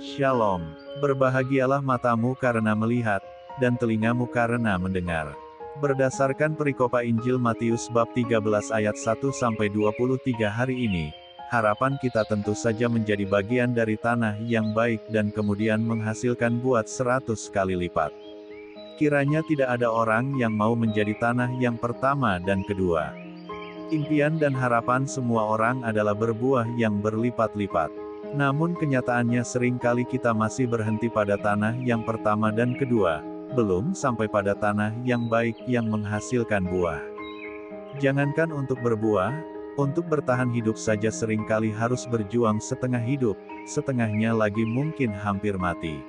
Shalom. Berbahagialah matamu karena melihat, dan telingamu karena mendengar. Berdasarkan perikopa Injil Matius bab 13 ayat 1-23 hari ini, harapan kita tentu saja menjadi bagian dari tanah yang baik dan kemudian menghasilkan buat 100 kali lipat. Kiranya tidak ada orang yang mau menjadi tanah yang pertama dan kedua. Impian dan harapan semua orang adalah berbuah yang berlipat-lipat. Namun kenyataannya seringkali kita masih berhenti pada tanah yang pertama dan kedua, belum sampai pada tanah yang baik yang menghasilkan buah. Jangankan untuk berbuah, untuk bertahan hidup saja seringkali harus berjuang setengah hidup, setengahnya lagi mungkin hampir mati.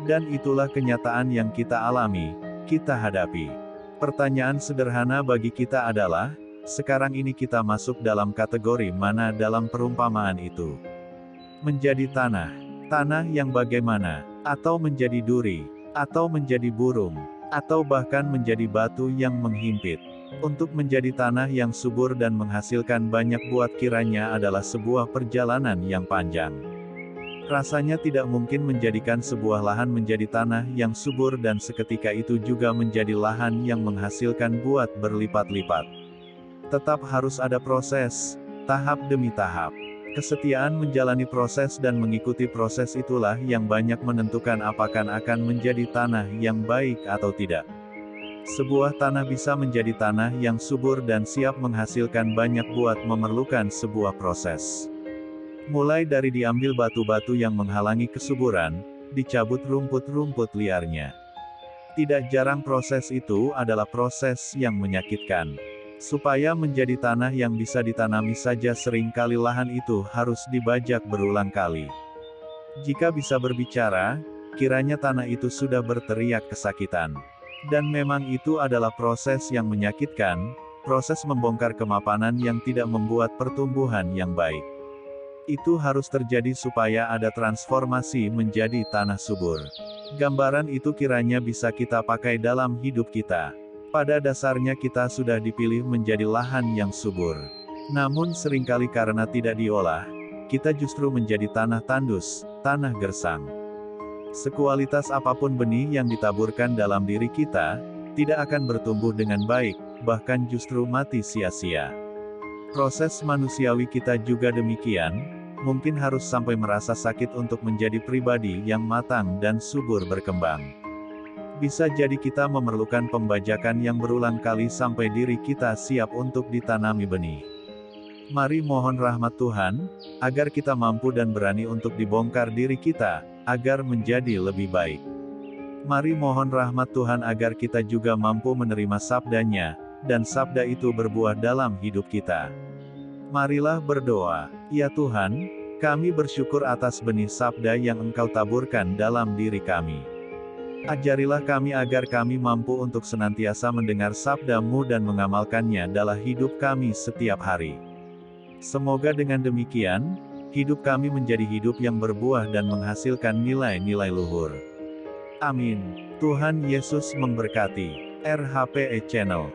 Dan itulah kenyataan yang kita alami, kita hadapi. Pertanyaan sederhana bagi kita adalah, sekarang ini kita masuk dalam kategori mana dalam perumpamaan itu? Menjadi tanah yang bagaimana, atau menjadi duri, atau menjadi burung, atau bahkan menjadi batu yang menghimpit. Untuk menjadi tanah yang subur dan menghasilkan banyak buah kiranya adalah sebuah perjalanan yang panjang. Rasanya tidak mungkin menjadikan sebuah lahan menjadi tanah yang subur dan seketika itu juga menjadi lahan yang menghasilkan buah berlipat-lipat. Tetap harus ada proses, tahap demi tahap. Kesetiaan menjalani proses dan mengikuti proses itulah yang banyak menentukan apakah akan menjadi tanah yang baik atau tidak. Sebuah tanah bisa menjadi tanah yang subur dan siap menghasilkan banyak buah memerlukan sebuah proses. Mulai dari diambil batu-batu yang menghalangi kesuburan, dicabut rumput-rumput liarnya. Tidak jarang proses itu adalah proses yang menyakitkan. Supaya menjadi tanah yang bisa ditanami saja seringkali lahan itu harus dibajak berulang kali. Jika bisa berbicara, kiranya tanah itu sudah berteriak kesakitan. Dan memang itu adalah proses yang menyakitkan, proses membongkar kemapanan yang tidak membuat pertumbuhan yang baik. Itu harus terjadi supaya ada transformasi menjadi tanah subur. Gambaran itu kiranya bisa kita pakai dalam hidup kita. Pada dasarnya kita sudah dipilih menjadi lahan yang subur. Namun seringkali karena tidak diolah, kita justru menjadi tanah tandus, tanah gersang. Sekualitas apapun benih yang ditaburkan dalam diri kita, tidak akan bertumbuh dengan baik, bahkan justru mati sia-sia. Proses manusiawi kita juga demikian, mungkin harus sampai merasa sakit untuk menjadi pribadi yang matang dan subur berkembang. Bisa jadi kita memerlukan pembajakan yang berulang kali sampai diri kita siap untuk ditanami benih. Mari mohon rahmat Tuhan, agar kita mampu dan berani untuk dibongkar diri kita, agar menjadi lebih baik. Mari mohon rahmat Tuhan agar kita juga mampu menerima sabdanya, dan sabda itu berbuah dalam hidup kita. Marilah berdoa, ya Tuhan, kami bersyukur atas benih sabda yang Engkau taburkan dalam diri kami. Ajarilah kami agar kami mampu untuk senantiasa mendengar sabda-Mu dan mengamalkannya dalam hidup kami setiap hari. Semoga dengan demikian, hidup kami menjadi hidup yang berbuah dan menghasilkan nilai-nilai luhur. Amin. Tuhan Yesus memberkati. RHPE Channel.